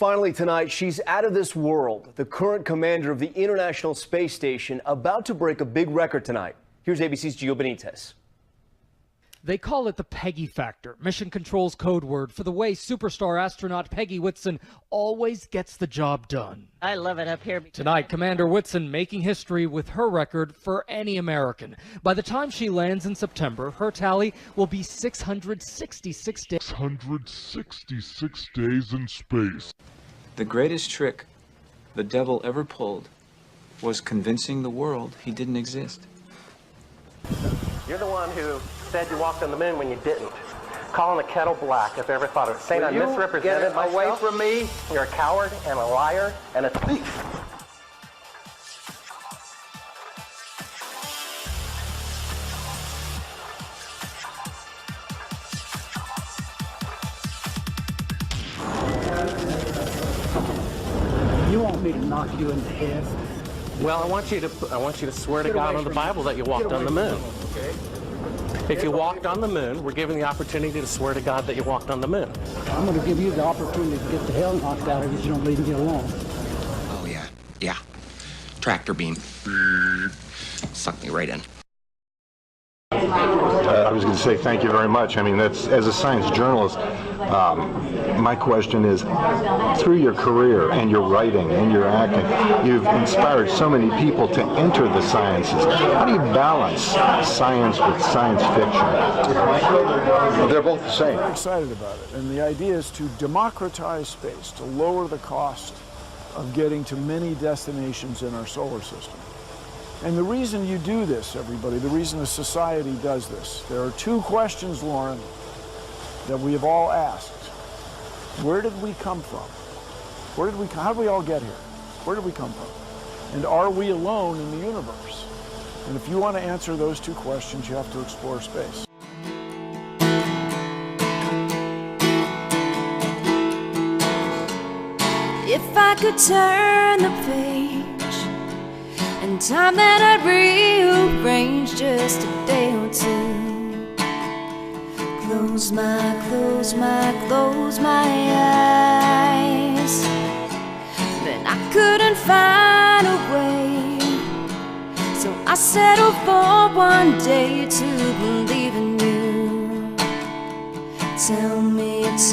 finally tonight, she's out of this world. The current commander of the International Space Station about to break a big record tonight. Here's ABC's Gio Benitez. They call it the Peggy factor, Mission Control's code word for the way superstar astronaut Peggy Whitson always gets the job done. I love it up here. Tonight, Commander Whitson making history with her record for any American. By the time she lands in September, her tally will be 666 days. 666 days in space. The greatest trick the devil ever pulled was convincing the world he didn't exist. You're the one who said you walked on the moon when you didn't. Calling the kettle black, if I ever thought of it. Saying I misrepresented myself. Away from me. You're a coward and a liar and a thief. You want me to knock you in the head? Well, I want you to swear to God on the Bible that you walked on the moon. If you walked on the moon, we're given the opportunity to swear to God that you walked on the moon. I'm going to give you the opportunity to get the hell knocked out of you if you don't leave me alone. Oh, yeah. Tractor beam. Sucked me right in. I was going to say thank you very much. I mean, that's, as a science journalist, my question is, through your career and your writing and your acting, you've inspired so many people to enter the sciences. How do you balance science with science fiction? They're both the same. I'm excited about it, and the idea is to democratize space, to lower the cost of getting to many destinations in our solar system. And the reason you do this, everybody, the reason a society does this, there are two questions, Lauren, that we have all asked. Where did we come from? How did we all get here? Where did we come from? And are we alone in the universe? And if you want to answer those two questions, you have to explore space. If I could turn the page and time that I'd rearrange just a day or two. Close my eyes. Then I couldn't find a way, so I settled for one day to believe in you. Tell me lies.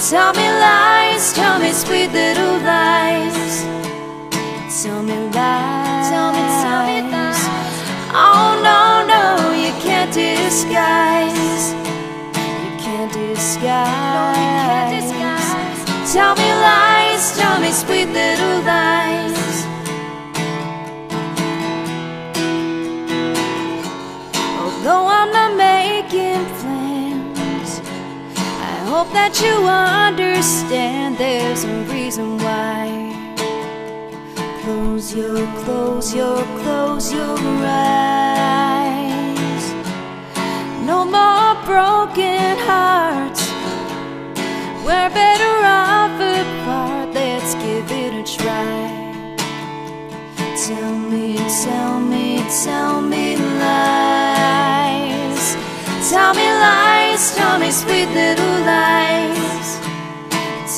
Tell me lies, tell me sweet little lies. Tell me lies, tell me lies. Oh no, you can't disguise. You can't disguise. No, you can't disguise. Tell me lies, tell me sweet little lies. Although I'm not making plans, I hope that you understand there's a reason why. Close your eyes. No more broken hearts. We're better off apart. Let's give it a try. Tell me lies. Tell me lies, tell me sweet little lies.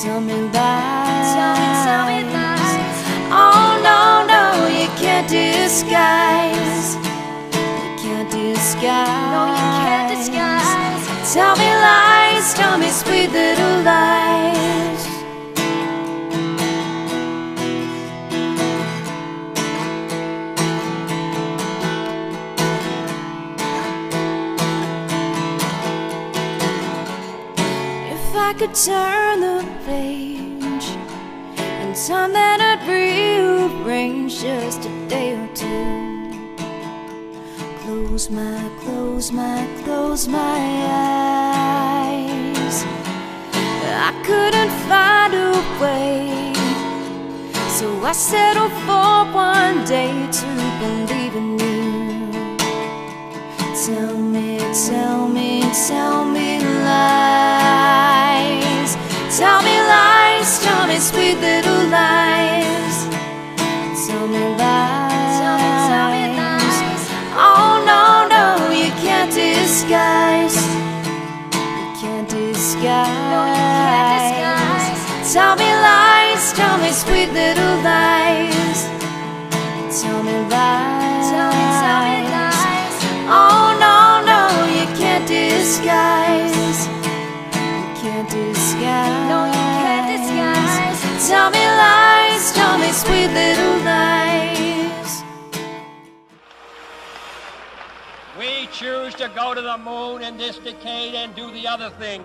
Tell me lies, tell me lies. Oh no, you can't disguise. You can't disguise. No, you can't disguise. Tell me lies, tell me sweet little lies. If I could turn the page and time that I'd rearrange just a day or two. Close my eyes. I couldn't find a way, so I settled for one day to believe in you. Tell me lies. Tell me lies, tell me sweet little lies. Tell me lies, tell me lies. Oh no, you can't disguise. You can't disguise. tell me lies, tell me lies. Oh no, no, you can't disguise, you can't disguise, no, you can't disguise. Tell me lies, tell me sweet little lies. We choose to go to the moon in this decade and do the other thing,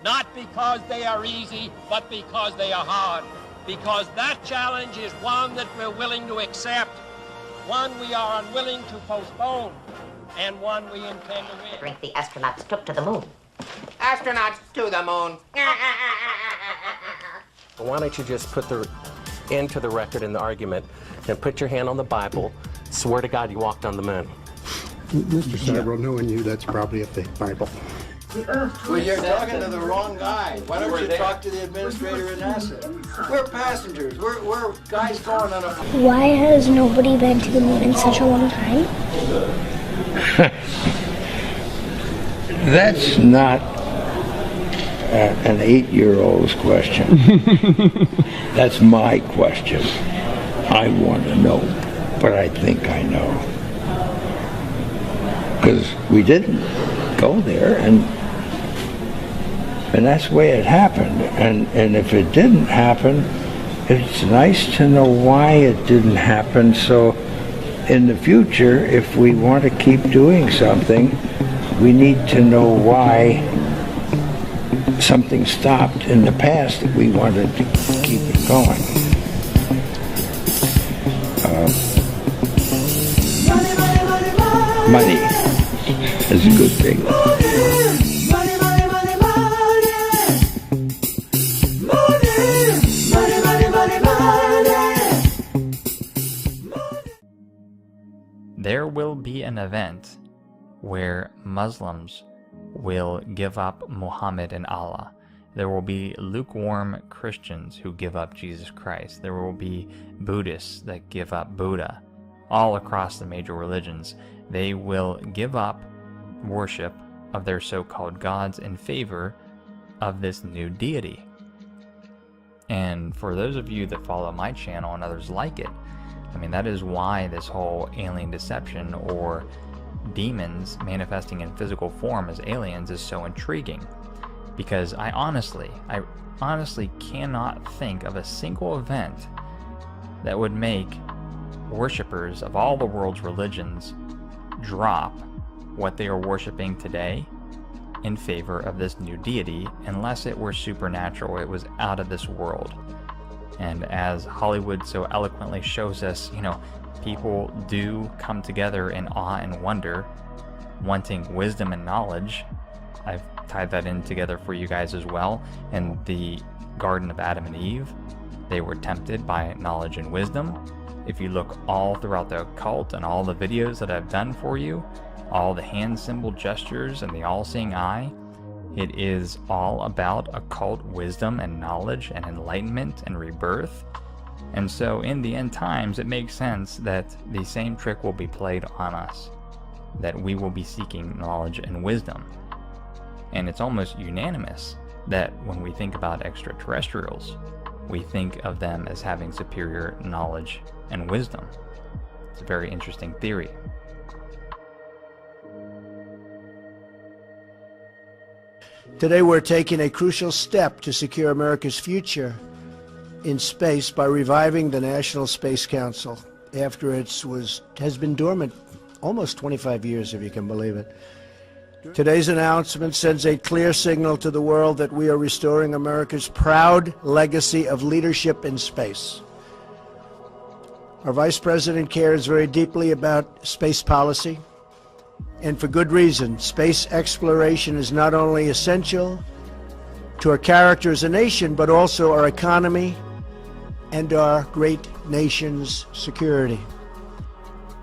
not because they are easy, but because they are hard. Because that challenge is one that we're willing to accept, one we are unwilling to postpone, and one we intend to win. Drink the astronauts took to the moon. Astronauts to the moon. Why don't you just put the end to the record in the argument and put your hand on the Bible, swear to God you walked on the moon. Mr. Sabro, knowing you, that's probably a fake Bible. Well, you're talking to the wrong guy. Why don't you talk to the administrator at NASA? We're passengers. We're guys going on a... Why has nobody been to the moon in such a long time? That's not an 8-year-old's question. That's my question. I want to know, but I think I know. Because we didn't go there, and that's the way it happened. And if it didn't happen, it's nice to know why it didn't happen, so in the future, if we want to keep doing something, we need to know why something stopped in the past that we wanted to keep it going. Money is a good thing. There will be an event where Muslims will give up Muhammad and Allah. There will be lukewarm Christians who give up Jesus Christ. There will be Buddhists that give up Buddha. All across the major religions, they will give up worship of their so-called gods in favor of this new deity. And for those of you that follow my channel and others like it, I mean, that is why this whole alien deception or demons manifesting in physical form as aliens is so intriguing. Because I honestly cannot think of a single event that would make worshippers of all the world's religions drop what they are worshiping today in favor of this new deity, unless it were supernatural, it was out of this world. And as Hollywood so eloquently shows us, you know, people do come together in awe and wonder, wanting wisdom and knowledge. I've tied that in together for you guys as well. In the Garden of Adam and Eve, they were tempted by knowledge and wisdom. If you look all throughout the occult and all the videos that I've done for you, all the hand symbol gestures and the all-seeing eye, it is all about occult wisdom and knowledge and enlightenment and rebirth. And so in the end times, it makes sense that the same trick will be played on us, that we will be seeking knowledge and wisdom. And it's almost unanimous that when we think about extraterrestrials, we think of them as having superior knowledge and wisdom. It's a very interesting theory. Today we're taking a crucial step to secure America's future in space by reviving the National Space Council after it has been dormant almost 25 years, if you can believe it. Today's announcement sends a clear signal to the world that we are restoring America's proud legacy of leadership in space. Our Vice President cares very deeply about space policy, and for good reason. Space exploration is not only essential to our character as a nation, but also our economy and our great nation's security.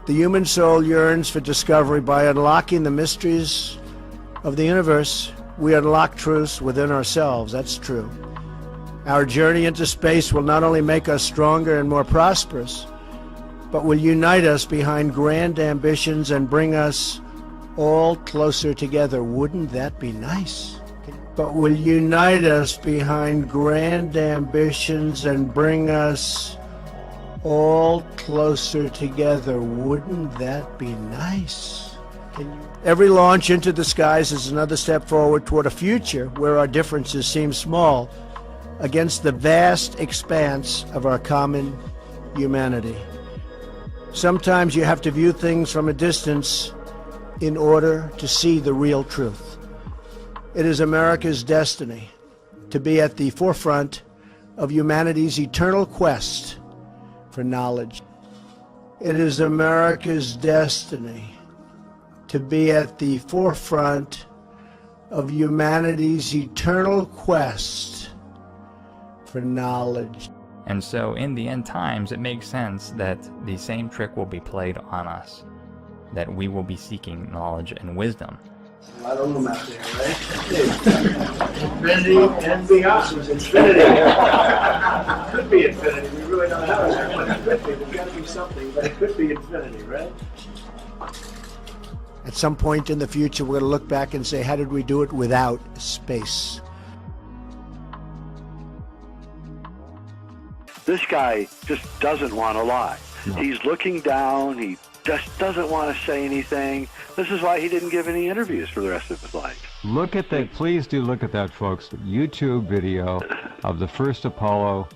The human soul yearns for discovery. By unlocking the mysteries of the universe, we unlock truths within ourselves. That's true. Our journey into space will not only make us stronger and more prosperous, but will unite us behind grand ambitions and bring us all closer together. Wouldn't that be nice? But will unite us behind grand ambitions and bring us all closer together. Wouldn't that be nice? Every launch into the skies is another step forward toward a future where our differences seem small against the vast expanse of our common humanity. Sometimes you have to view things from a distance in order to see the real truth. It is America's destiny to be at the forefront of humanity's eternal quest for knowledge. It is America's destiny to be at the forefront of humanity's eternal quest for knowledge. And so in the end times, it makes sense that the same trick will be played on us, that we will be seeking knowledge and wisdom. A lot of room out there, right? Infinity and beyond. Infinity. Could be infinity. We really don't know. But it could be. There's got to be something, but it could be infinity, right? At some point in the future, we're going to look back and say, how did we do it without space? This guy just doesn't want to lie. No. He's looking down. He just doesn't want to say anything. This is why he didn't give any interviews for the rest of his life. Look at that. Please do look at that, folks. YouTube video of the first Apollo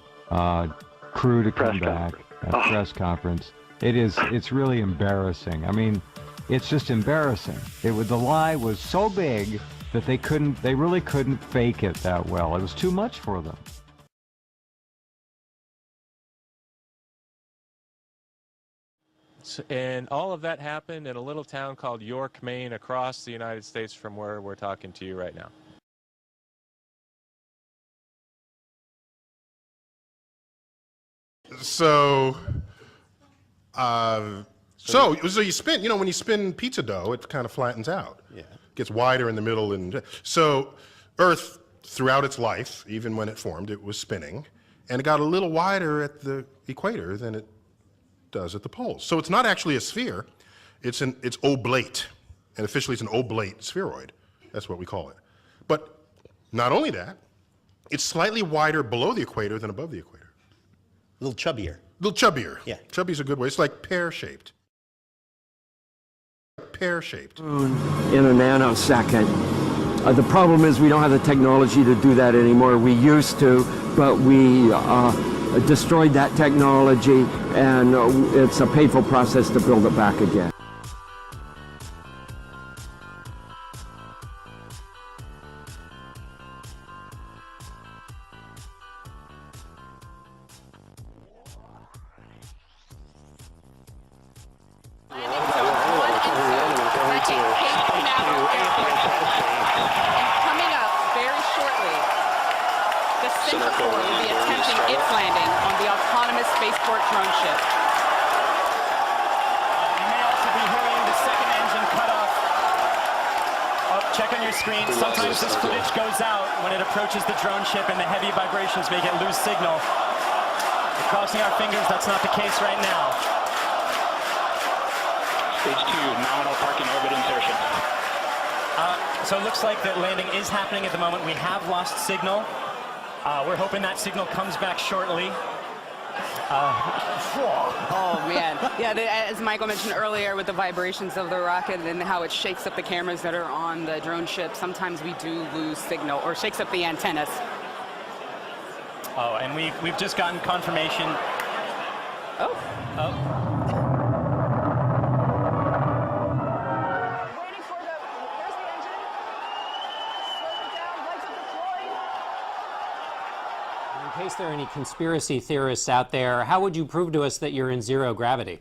crew to come back at press conference. It's really embarrassing. I mean, it's just embarrassing. The lie was so big that they really couldn't fake it that well. It was too much for them. And all of that happened in a little town called York, Maine, across the United States from where we're talking to you right now. So you spin, when you spin pizza dough, it kind of flattens out. Yeah. Gets wider in the middle. And so Earth, throughout its life, even when it formed, it was spinning. And it got a little wider at the equator than it does at the poles. So it's not actually a sphere, it's oblate. And officially it's an oblate spheroid. That's what we call it. But not only that, it's slightly wider below the equator than above the equator. A little chubbier. A little chubbier. Yeah. Chubby's a good way. It's like pear-shaped. Pear-shaped. In a nanosecond. The problem is we don't have the technology to do that anymore. We used to, but we destroyed that technology, and it's a painful process to build it back again. Sometimes this footage goes out when it approaches the drone ship and the heavy vibrations make it lose signal. Crossing our fingers, that's not the case right now. Stage 2, nominal parking orbit insertion. So it looks like that landing is happening at the moment. We have lost signal. We're hoping that signal comes back shortly. Oh man, yeah, as Michael mentioned earlier with the vibrations of the rocket and how it shakes up the cameras that are on the drone ship, sometimes we do lose signal, or shakes up the antennas. Oh, and we've just gotten confirmation. Oh. In case there are any conspiracy theorists out there, how would you prove to us that you're in zero gravity?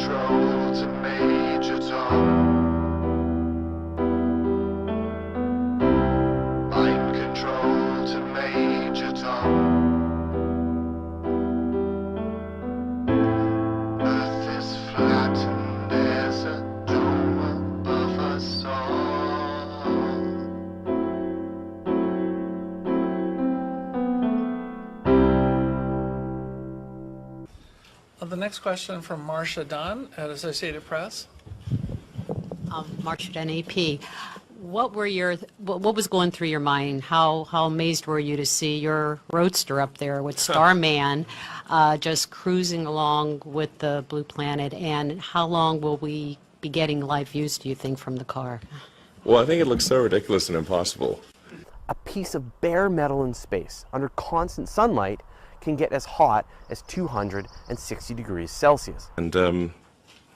control to Major Tom. Mind control to Major Tom. Earth is flat and there's a dome above us all. The next question from Marcia Dunn at Associated Press. Marcia Dunn, AP. What was going through your mind? How amazed were you to see your roadster up there with Starman just cruising along with the Blue Planet? And how long will we be getting live views, do you think, from the car? Well, I think it looks so ridiculous and impossible. A piece of bare metal in space under constant sunlight can get as hot as 260 degrees Celsius. And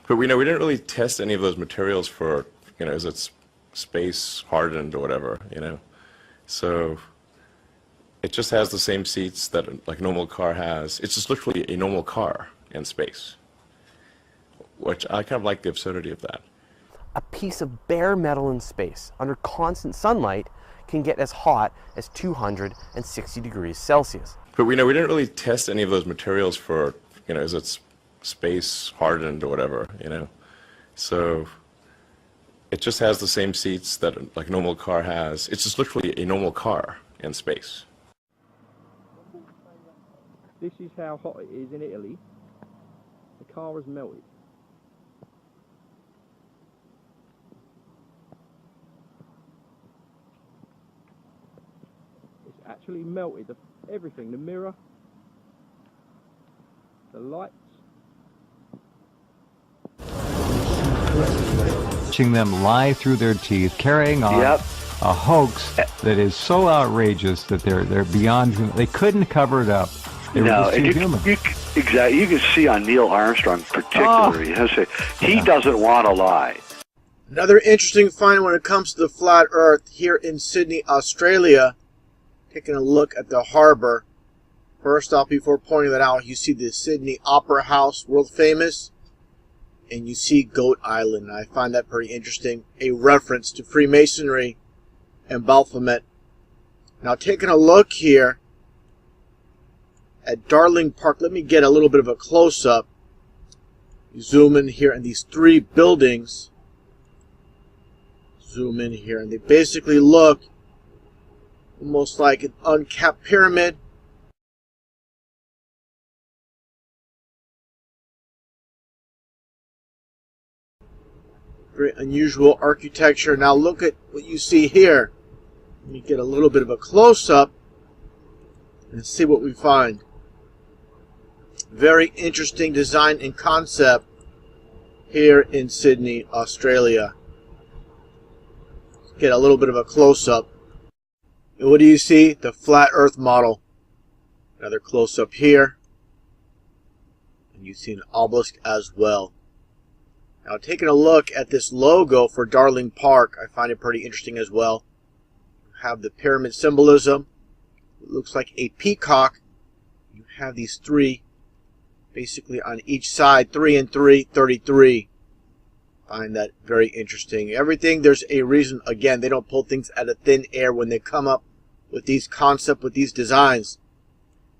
but we didn't really test any of those materials for, is it space hardened or whatever, So it just has the same seats that like a normal car has. It's just literally a normal car in space, which I kind of like the absurdity of that. A piece of bare metal in space under constant sunlight can get as hot as 260 degrees Celsius. But we didn't really test any of those materials for, is it space hardened or whatever, So it just has the same seats that like a normal car has. It's just literally a normal car in space. This is how hot it is in Italy. The car has melted. It's actually melted. Everything, the mirror, the lights. Watching them lie through their teeth, carrying on a hoax that is so outrageous that they're beyond. They couldn't cover it up. They were just too human. Exactly. You can see on Neil Armstrong particularly, he doesn't want to lie. Another interesting find when it comes to the flat Earth here in Sydney, Australia. Taking a look at the harbor. First off, before pointing that out, you see the Sydney Opera House, world famous, and you see Goat Island. I find that pretty interesting. A reference to Freemasonry and Baphomet. Now, taking a look here at Darling Park, let me get a little bit of a close-up. Zoom in here, and these three buildings. Zoom in here, and they basically look almost like an uncapped pyramid. Very unusual architecture. Now look at what you see here. Let me get a little bit of a close-up and see what we find. Very interesting design and concept here in Sydney, Australia. Let's get a little bit of a close-up. And what do you see? The flat Earth model. Another close-up here. And you see an obelisk as well. Now, taking a look at this logo for Darling Park, I find it pretty interesting as well. You have the pyramid symbolism. It looks like a peacock. You have these three, basically on each side, 3 and 3, 33. Find that very interesting. Everything, there's a reason. Again, they don't pull things out of thin air when they come up with these concepts, with these designs.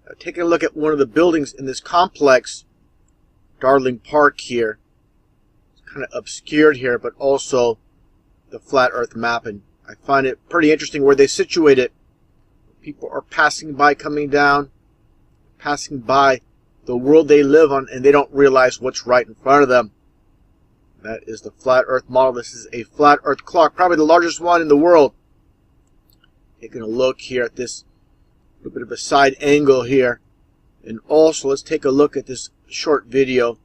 Now, taking a look at one of the buildings in this complex, Darling Park here. It's kind of obscured here, but also the flat Earth map, and I find it pretty interesting where they situate it. People are passing by, coming down, passing by the world they live on, and they don't realize what's right in front of them. That is the flat Earth model. This is a flat Earth clock, probably the largest one in the world. Taking a look here at this little bit of a side angle here. And also, let's take a look at this short video.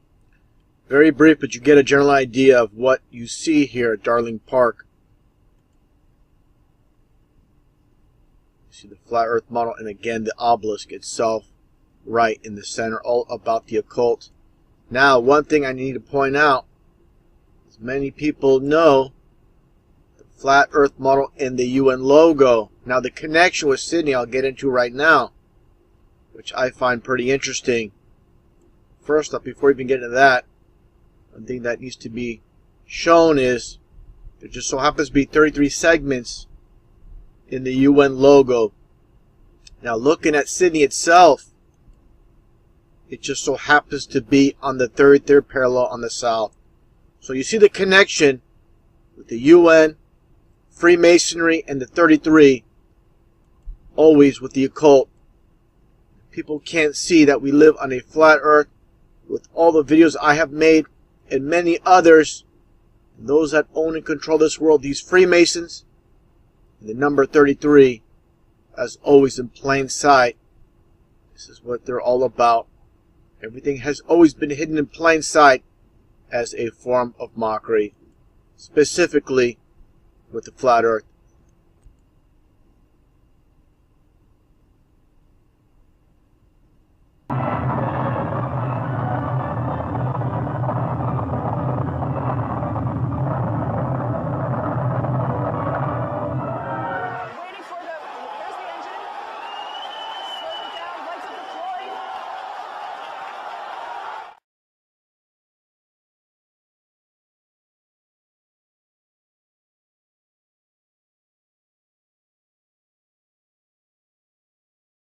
Very brief, but you get a general idea of what you see here at Darling Park. You see the flat Earth model, and again, the obelisk itself right in the center, all about the occult. Now, one thing I need to point out, as many people know, the flat Earth model and the UN logo. Now, the connection with Sydney I'll get into right now, which I find pretty interesting. First up, before we even get into that, One thing that needs to be shown is there just so happens to be 33 segments in the UN logo. Now looking at Sydney itself, it just so happens to be on the third parallel on the south. So you see the connection with the UN, Freemasonry, and the 33, always with the occult. People can't see that we live on a flat earth. With all the videos I have made and many others, and those that own and control this world, these Freemasons, and the number 33, as always in plain sight. This is what they're all about. Everything has always been hidden in plain sight as a form of mockery, specifically with the flat earth.